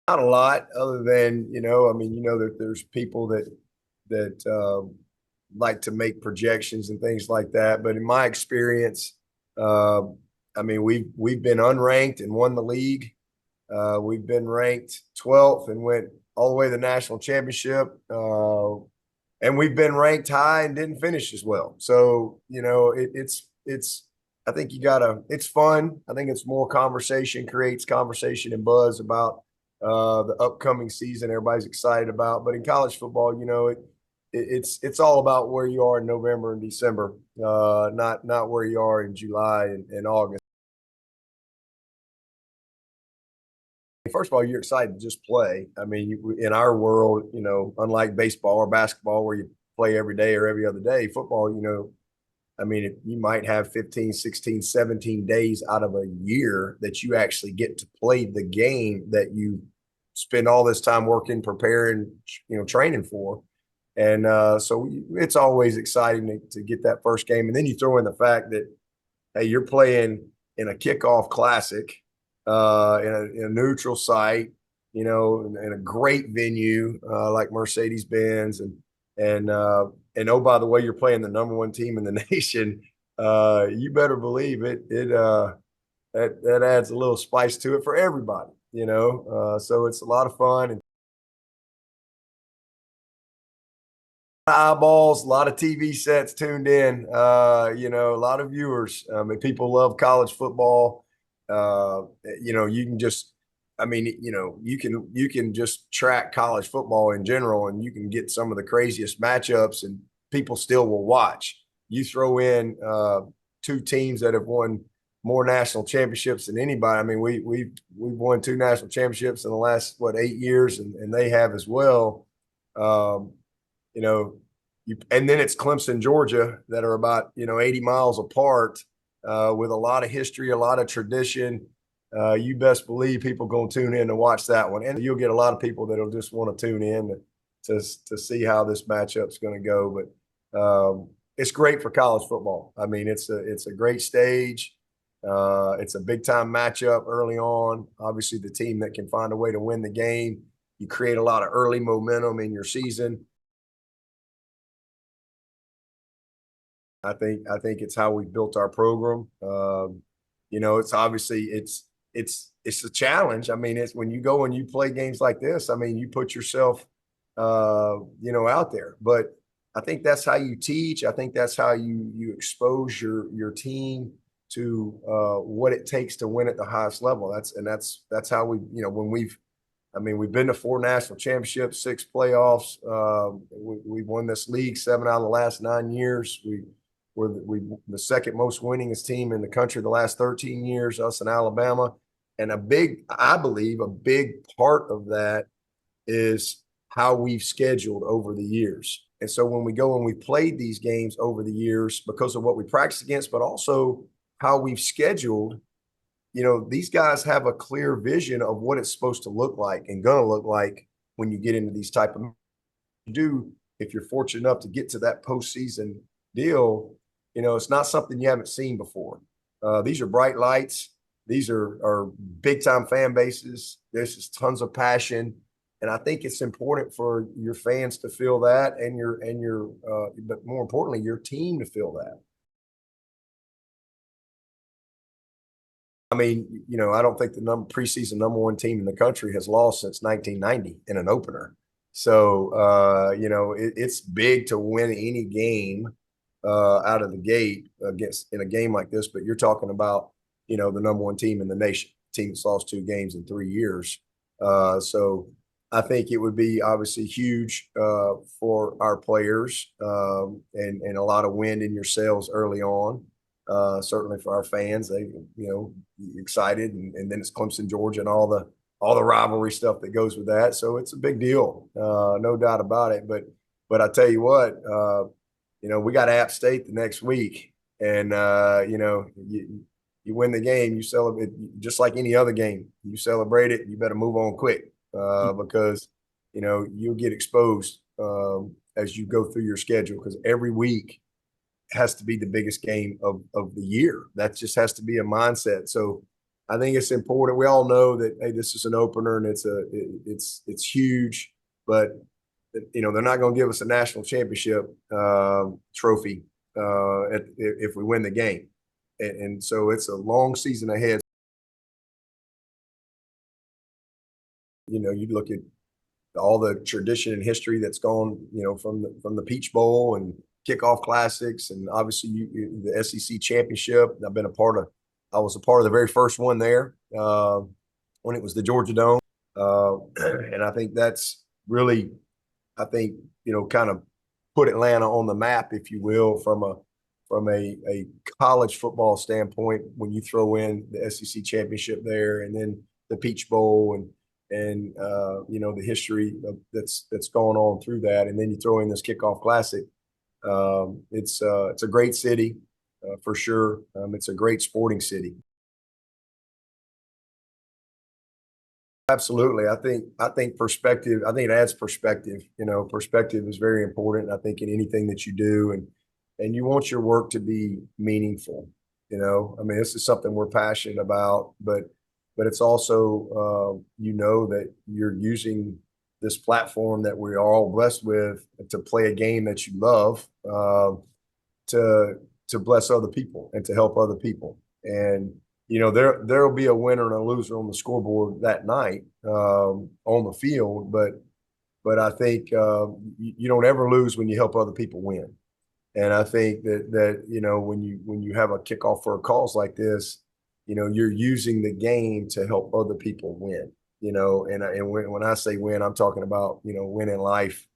Not a lot, other than I mean, that there's people that like to make projections and things like that. But in my experience, uh, I mean, we've been unranked and won the league. We've been ranked 12th and went all the way to the national championship. And we've been ranked high and didn't finish as well. So, it's I think you gotta it's fun. I think it's more conversation, creates conversation and buzz about the upcoming season everybody's excited about. But in college football, it's all about where you are in November and December, not where you are in July and August. First of all, you're excited to just play. I mean, in our world, unlike baseball or basketball where you play every day or every other day, football, I mean, you might have 15, 16, 17 days out of a year that you actually get to play the game that you spend all this time working, preparing, training for. And so it's always exciting to get that first game. And then you throw in the fact that, hey, you're playing in a kickoff classic, in a neutral site, in a great venue like Mercedes-Benz, and oh, by the way, you're playing the number one team in the nation. You better believe that adds a little spice to it for everybody. So it's a lot of fun and eyeballs, a lot of TV sets tuned in. A lot of viewers. I mean, people love college football. You can just, I mean, you can just track college football in general, and you can get some of the craziest matchups, and people still will watch. You throw in two teams that have won more national championships than anybody. I mean, we've won two national championships in the last 8 years, and they have as well. Um, you know, and then it's Clemson, Georgia, that are about 80 miles apart, with a lot of history, a lot of tradition. You best believe people going to tune in to watch that one, and you'll get a lot of people that'll just want to tune in to see how this matchup's going to go. But it's great for college football. I mean, it's a great stage. It's a big time matchup early on. Obviously, the team that can find a way to win the game, you create a lot of early momentum in your season. I think it's how we built our program. It's obviously it's a challenge. I mean, it's when you go and you play games like this. I mean, you put yourself, out there. But I think that's how you teach. I think that's how you expose your team to what it takes to win at the highest level. That's how we when we've been to four national championships, six playoffs. We've won this league 7 out of the last 9 years. We're the second most winningest team in the country the last 13 years, us in Alabama. And I believe a big part of that is how we've scheduled over the years. And so when we go and we played these games over the years because of what we practiced against, but also how we've scheduled, these guys have a clear vision of what it's supposed to look like and going to look like when you get into these type of do. If you're fortunate enough to get to that postseason deal, it's not something you haven't seen before. These are bright lights. These are big time fan bases. There's just tons of passion, and I think it's important for your fans to feel that, but more importantly, your team to feel that. I mean, I don't think the preseason number one team in the country has lost since 1990 in an opener. So, it's big to win any game out of the gate against in a game like this. But you're talking about, the number one team in the nation, team that's lost 2 games in 3 years. So I think it would be obviously huge for our players, and a lot of wind in your sails early on. Certainly for our fans, they excited, and then it's Clemson, Georgia, and all the rivalry stuff that goes with that. So it's a big deal, no doubt about it. But I tell you what, we got App State the next week, and you win the game, you celebrate just like any other game. You celebrate it, you better move on quick, because you'll get exposed as you go through your schedule, because every week has to be the biggest game of the year. That just has to be a mindset. So I think it's important. We all know that, hey, this is an opener and it's huge, but they're not going to give us a national championship trophy if we win the game, and so it's a long season ahead. You look at all the tradition and history that's gone, from the Peach Bowl and Kickoff Classics, and obviously the SEC championship. I was a part of the very first one there when it was the Georgia Dome, and I think that's really, I think, kind of put Atlanta on the map, if you will, from a college football standpoint when you throw in the SEC championship there, and then the Peach Bowl and the history that's going on through that, and then you throw in this Kickoff Classic. It's a great city for sure. It's a great sporting city. Absolutely. I think perspective, I think it adds perspective. Perspective is very important, I think, in anything that you do, and you want your work to be meaningful. I mean, this is something we're passionate about, but it's also that you're using this platform that we are all blessed with to play a game that you love, to bless other people and to help other people. And there'll be a winner and a loser on the scoreboard that night, on the field, but I think you don't ever lose when you help other people win. And I think that when you have a kickoff for a cause like this, you're using the game to help other people win. And when I say win, I'm talking about win in life,